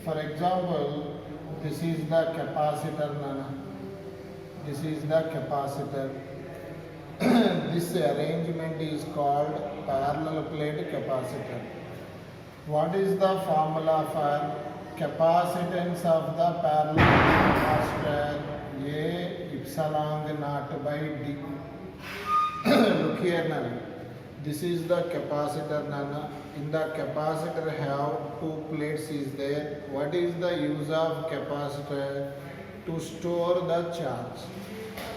For example, this is the capacitor, Nana. This is the capacitor. This arrangement is called parallel plate capacitor. What is the formula for capacitance of the parallel capacitor? A epsilon naught by D. Look here, Nana. This is the capacitor, Nana. In the capacitor have two plates is there. What is the use of capacitor? To store the charge.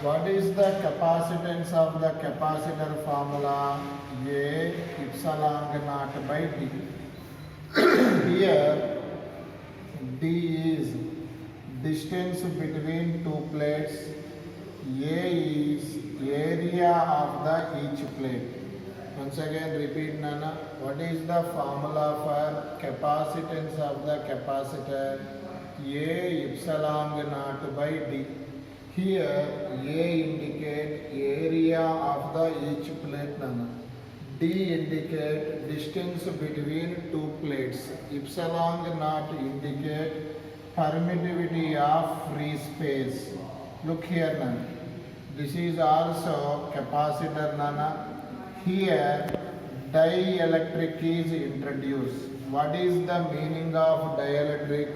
What is the capacitance of the capacitor formula? A epsilon naught by D. Here D is distance between two plates. A is area of the each plate. Once again repeat, Nana. What is the formula for capacitance of the capacitor? A epsilon naught by D. Here A indicate area of the each plate, Nana. D indicate distance between two plates. Epsilon naught indicate permittivity of free space. Look here, Nana. This is also capacitor, Nana. Here dielectric is introduced. What is the meaning of dielectric?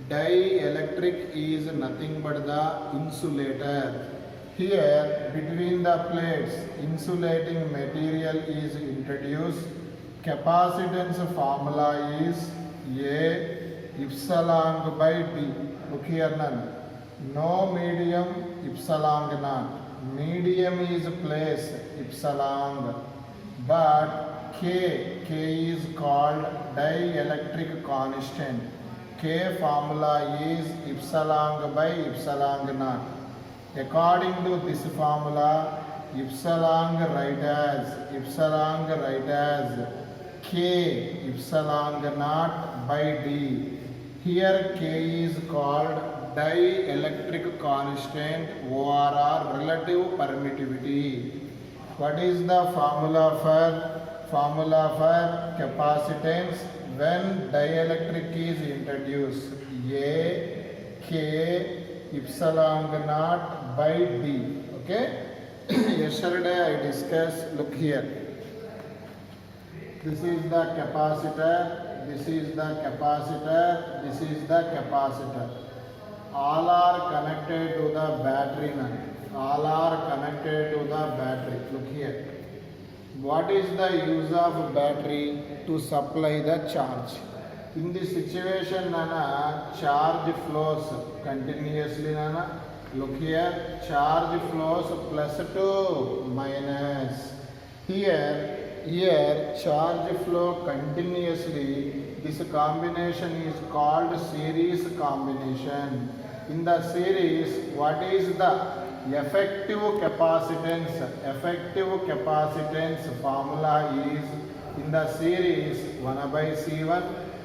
Dielectric is nothing but the insulator. Here between the plates insulating material is introduced. Capacitance formula is A epsilon by D. Look here, Nana. No medium epsilon naught. Medium is place epsilon, but K is called dielectric constant. K formula is epsilon by epsilon naught. According to this formula, epsilon write as K epsilon naught by D. Here K is called dielectric constant or relative permittivity. What is the formula for capacitance when dielectric is introduced? A K epsilon naught by D. Okay. Yesterday I discussed. Look here. This is the capacitor. This is the capacitor. This is the capacitor. All are connected to the battery now. All are connected to the battery. Look here. What is the use of battery? To supply the charge. In this situation, Nana, charge flows continuously, Nana. Look here, charge flows plus to minus. Here charge flow continuously. This combination is called series combination. In the series, what is the effective capacitance? Effective capacitance formula is in the series 1 by C1.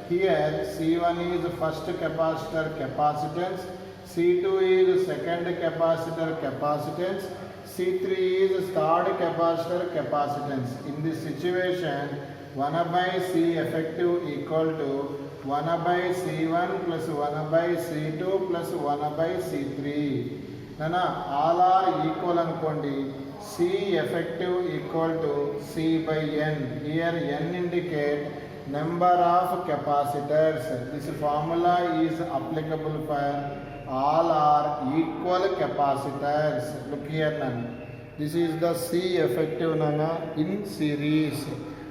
Here C1 is first capacitor capacitance, C2 is second capacitor capacitance, C3 is third capacitor capacitance. In this situation, 1 by C effective equal to 1 by C1 plus 1 by C2 plus 1 by C3. Nana, all are equal ankondi. C effective equal to C by N. Here N indicate number of capacitors. This formula is applicable for all are equal capacitors. Look here, Nana. This is the C effective, Nana, in series.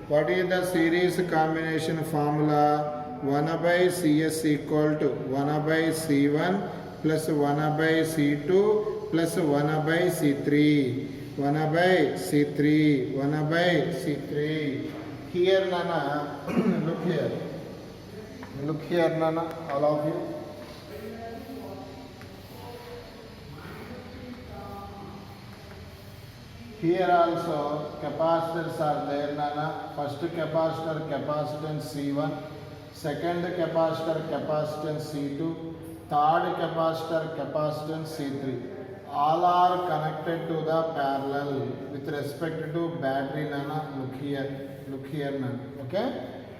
What is the series combination formula? 1 by Cs equal to 1 by C1 plus 1 by C2 plus 1 by C3. 1 by C3, 1 by C3. Here, Nana, look here. Look here, Nana, all of you. Here also capacitors are there, Nana. First capacitor capacitance C1, second capacitor capacitance C2, third capacitor capacitance C3. All are connected to the parallel with respect to battery, Nana. Look here, Nana. Okay,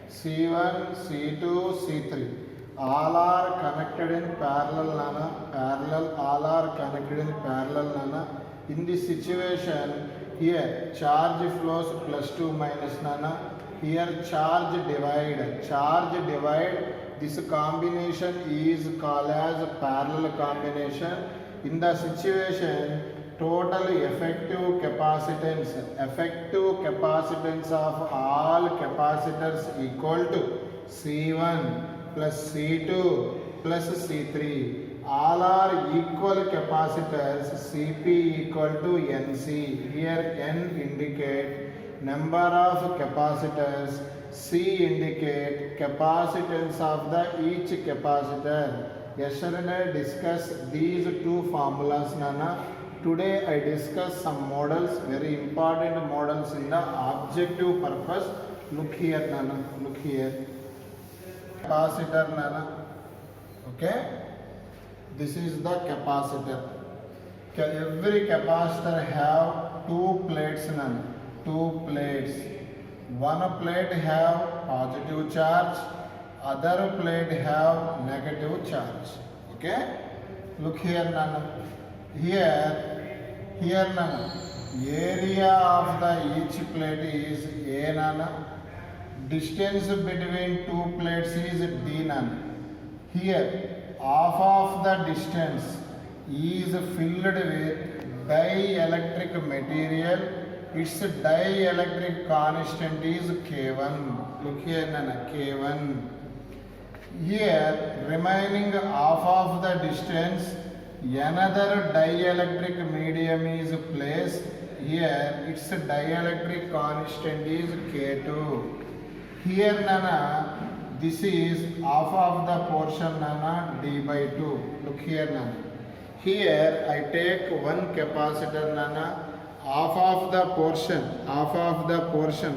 C1, C2, C3. all are connected in parallel nana, parallel, all are connected in parallel nana. In this situation, here charge flows plus 2 minus nana, here charge divide. This combination is called as parallel combination. In the situation, total effective capacitance of all capacitors equal to C1 plus C2 plus C3. All are equal capacitors. Cp equal to Nc. Here N indicate number of capacitors, C indicate capacitance of the each capacitor. Yesterday discussed these two formulas nana. Today I discuss some models, very important models in the objective purpose. Look here nana, look here. Capacitor nana, okay, this is the capacitor. Every capacitor have two plates nana, two plates. One plate have positive charge, other plate have negative charge. Okay, look here nana, here nana, area of the each plate is A nana, distance between two plates is D nana. Here half of the distance is filled with dielectric material. Its dielectric constant is K1. Look here nana, K1. Here remaining half of the distance, another dielectric medium is placed. Here its dielectric constant is K2. Here nana, this is half of the portion nana, D by 2. Look here nana. Here I take one capacitor nana, half of the portion,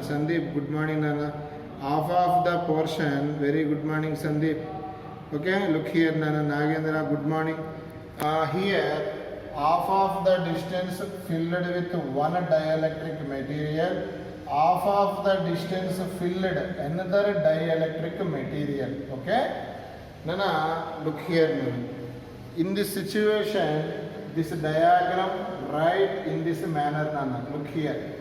Sandeep, good morning nana. Half of the portion, very good morning Sandeep. Okay, look here nana, Nagendra, good morning. Here half of the distance filled with one dielectric material, half of the distance filled another dielectric material. Okay, nana, look here nana. In this situation, this diagram write in this manner nana. Look here.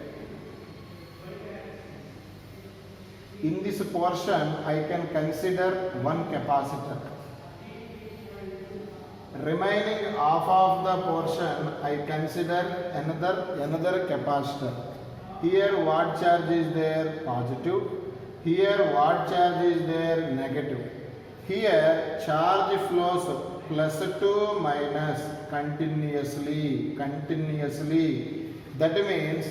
In this portion, I can consider one capacitor. Remaining half of the portion, I consider another capacitor. Here what charge is there? Positive. Here what charge is there? Negative. Here charge flows plus 2 minus continuously. That means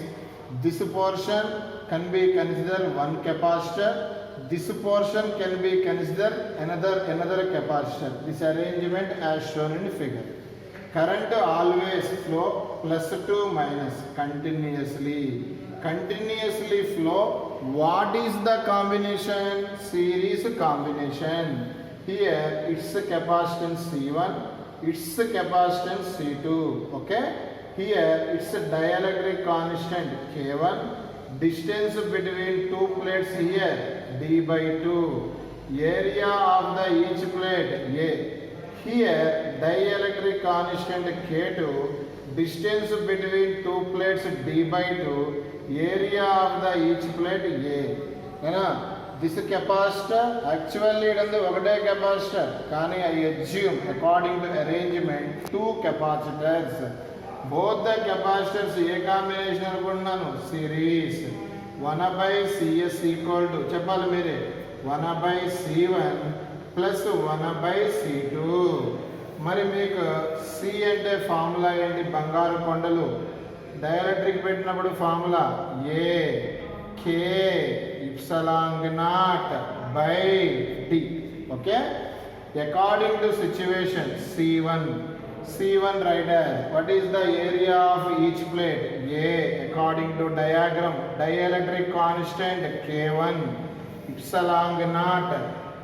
this portion can be considered one capacitor, this portion can be considered another capacitor. This arrangement as shown in figure. Current always flow plus 2 minus continuously flow. What is the combination? Series combination. Here its capacitance C1, its capacitance C2. Okay, here its dielectric constant K1, distance between two plates here D by 2, area of the each plate A. Here dielectric constant K2, distance between two plates D by 2, area of the each plate A. This capacitor actually it is one capacitor, kani I assume according to arrangement two capacitors. Both the capacitors A combination anukunnanu series. 1 by Cs equal to chepali mere 1 by C1 plus 1 by C2. మరి మీకు C అంటే formula ఏంటి? బంగారు కొండలు. Dielectric పెట్టినప్పుడు formula A K epsilon naught by D. Okay, according to situation C1 right as what is the area of each plate? A. According to diagram, dielectric constant K1 epsilon naught,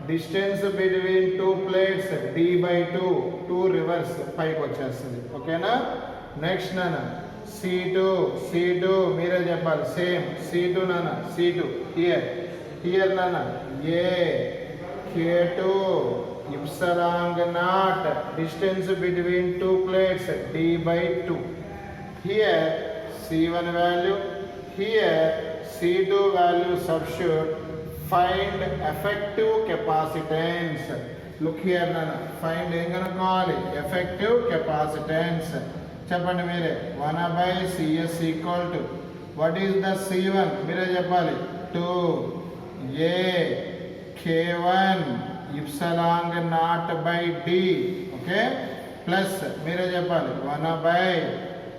distance between two plates D by 2 reverse పైకి వచ్చేస్తుంది. ఓకేనా? Next నాన్న C2 మీరే చెప్పాలి. Same C2 నాన్న here నాన్న A K2 ipsilon naught, distance between two plates, d by 2. Here C1 value, here C2 value substitute, find effective capacitance. Look here nana, find effective capacitance. Chapandi mere 1 by Cs equal to, what is the C1? Mere cheppali 2 A K1 epsilon naught by D, okay, plus mere cheppali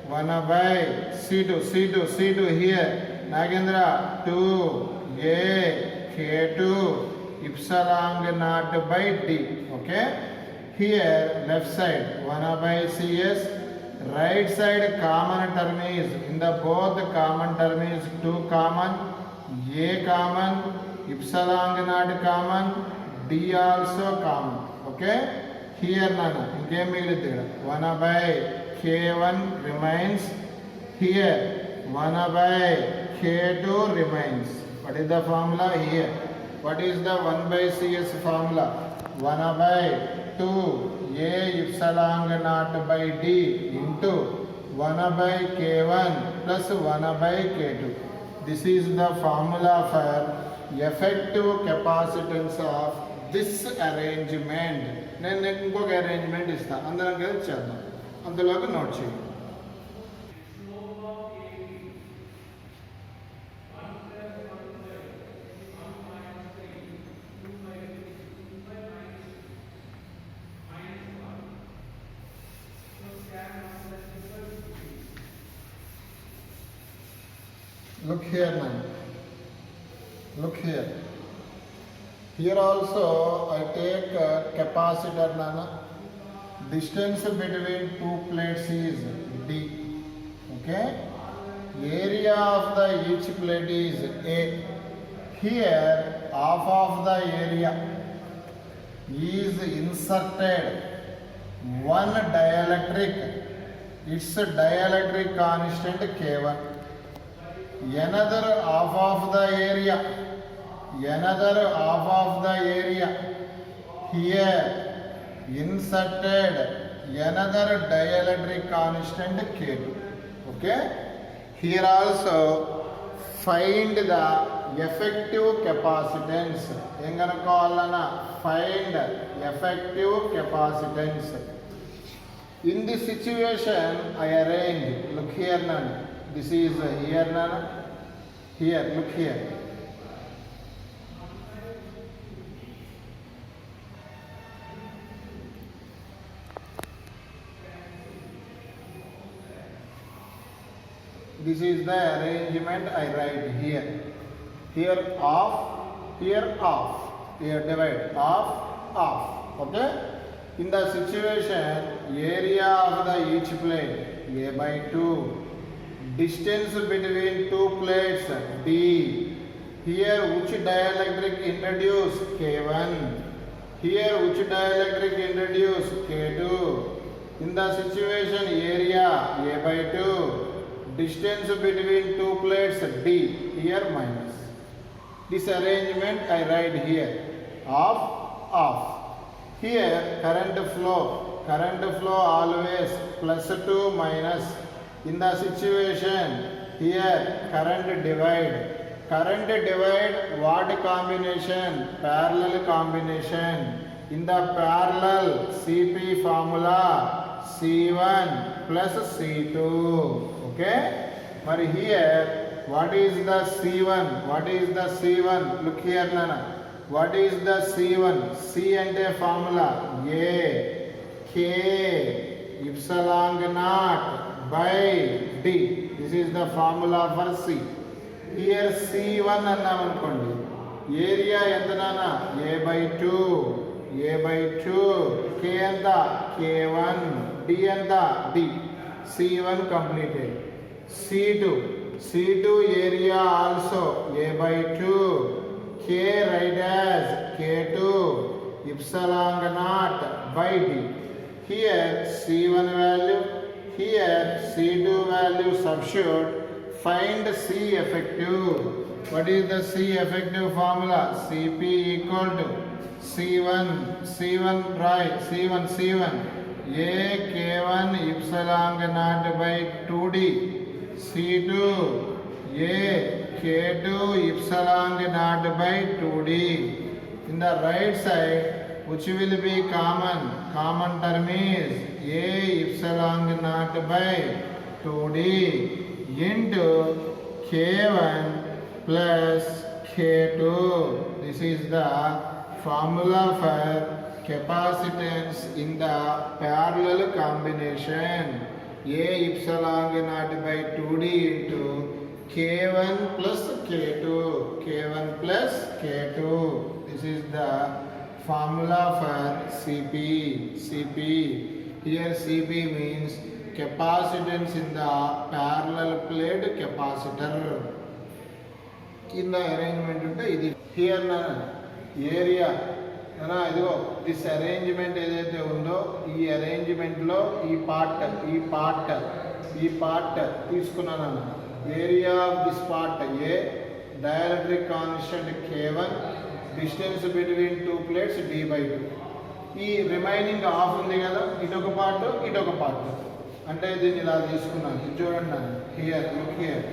1 by C2 here Nagendra 2 A K2 epsilon naught by D, okay. Here left side 1 by Cs, right side common term is, in the both common term is 2 common, A common, epsilon naught common, D also common, okay. Here nana ingem migilithe 1 by K1 remains, here 1 by K2 remains. What is the formula here? What is the 1 by Cs formula? 1 by 2 A epsilon naught by D into 1 by K1 plus 1 by K2. This is the formula for effective capacitance of this arrangement. నేను ఇంకొక arrangement ఇస్తాను, అందరం కలిసి చేద్దాం, అందులోకి note చేయండి. Look here now. Look here. Here also I take capacitor nana. Distance between two plates is D. Okay. Area of the each plate is A. Here half of the area is inserted one dielectric. Its dielectric constant K1. Another half of the area, here inserted another dielectric constant K2, okay. Here also find the effective capacitance. Engana callana find effective capacitance. In this situation I arrange, look here nana, this is here nana, here look here. This is the arrangement I write here. Here off, here off, here divide, off, off, okay. In the situation, area of the each plate A by 2, distance between two plates D. Here which dielectric introduce K1. Here which dielectric introduce K2. In the situation area A by 2, distance between two plates D, here minus. This arrangement I write here, off, off. Here current flow always plus 2 minus. In the situation here current divide what combination? Parallel combination. In the parallel CP formula C1 plus C2, okay. But here what is the C1? Look here nana, what is the C1? C and a formula A K epsilon naught by D. This is the formula for C. Here C1 annam anukondi, area enta nana A by 2, K enta K1, D enta D. C1 completed. C2 area also A by 2, K write as K2 epsilon naught by D. Here C1 value, here C2 value substitute, find C effective. What is the C effective formula? Cp equal to C1 right, C1 A K1 epsilon naught by 2D, C2 A K2 epsilon naught by 2D. In the right side, which will be common term is A epsilon naught by 2D into K1 plus K2. This is the formula for capacitance in the parallel combination. A epsilon naught by 2D into K1 plus K2. This is the formula for CP. Here CP means capacitance in the parallel plate capacitor. In the arrangement here area this arrangement ఏదైతే ఉందో ఈ arrangement లో ఈ part తీసుకున్నాను. Area of this part A, dielectric constant K1, distance between two plates D/2. ఈ remaining half ఉంది కదా, ఇటొక part అంటే దీన్ని ఇలా తీసుకున్నాను. ఇది చూడండి, here look here,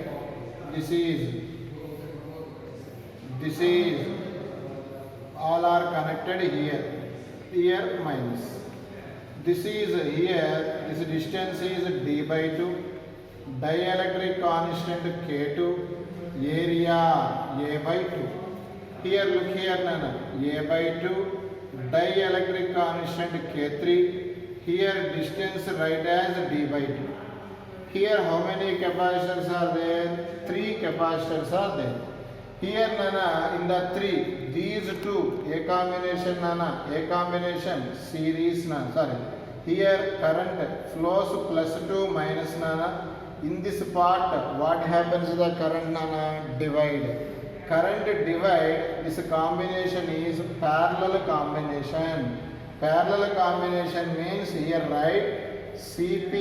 this is all are connected here minus. This is here, this distance is D/2, dielectric constant K2, area A/2. Here look here nana, A/2, dielectric constant K3, here distance write as D/2. Here how many capacitors are there? 3 capacitors are there. Here nana, in the 3, these two A combination series here current flows +2 minus nana. In this part what happens to the current nana? Divide. This combination is parallel combination. Parallel combination means here write CP,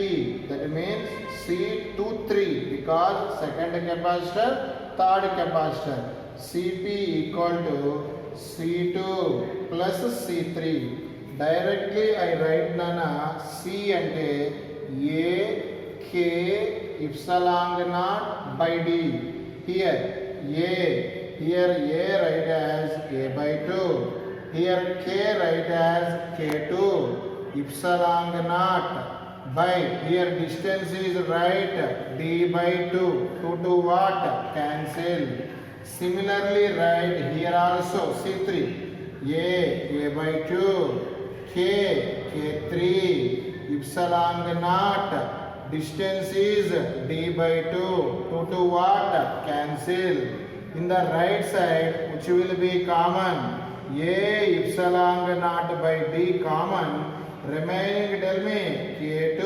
that means C23 because second capacitor, third capacitor. CP equal to C2 plus C3. Directly I write nana C ante A K epsilon naught by D. Here A write as A/2. Here K write as K2. Epsilon naught by, here distance is right D/2. 2 to what? Cancel. Similarly write here also C3 A/2, K3, epsilon naught, distance is D/2. 2 to what? Cancel. In the right side, which will be common, A epsilon naught by D common, remaining tell me K2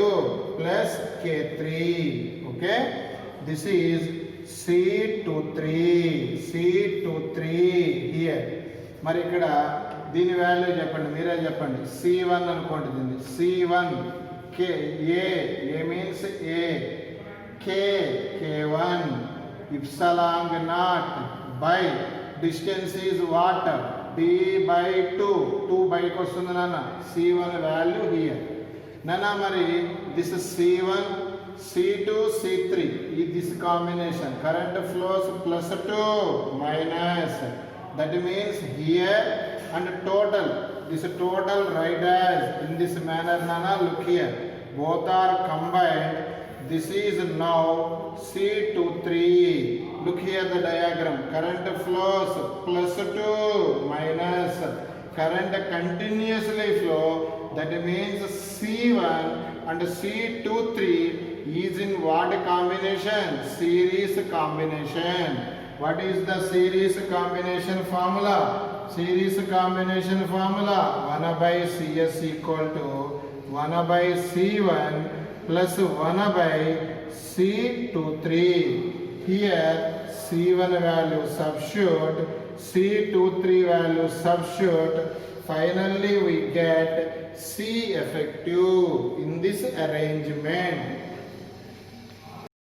plus K3. Okay, this is C23 here. మరి ఇక్కడ దీని value చెప్పండి, మీరే చెప్పండి. C1 అనుకోండి, దీన్ని C1 K A means A, K1 epsilon naught by distance is what? D/2. 2 బయటకు వస్తుంది నాన్న. C1 వాల్యూ హియర్ నాన్న. మరి this C1 C2 C3 is this combination. Current flows +2 minus. That means here and total. This total write as in this manner nana. Look here. Both are combined. This is now C23. Look here the diagram. Current flows +2 minus. Current continuously flow. That means C1 and C23 is in what combination? Series combination. What is the series combination formula? Series combination formula 1/CS equal to 1/C1 plus 1/C23. Here C1 value substitute, C23 value substitute. Finally we get C effective in this arrangement.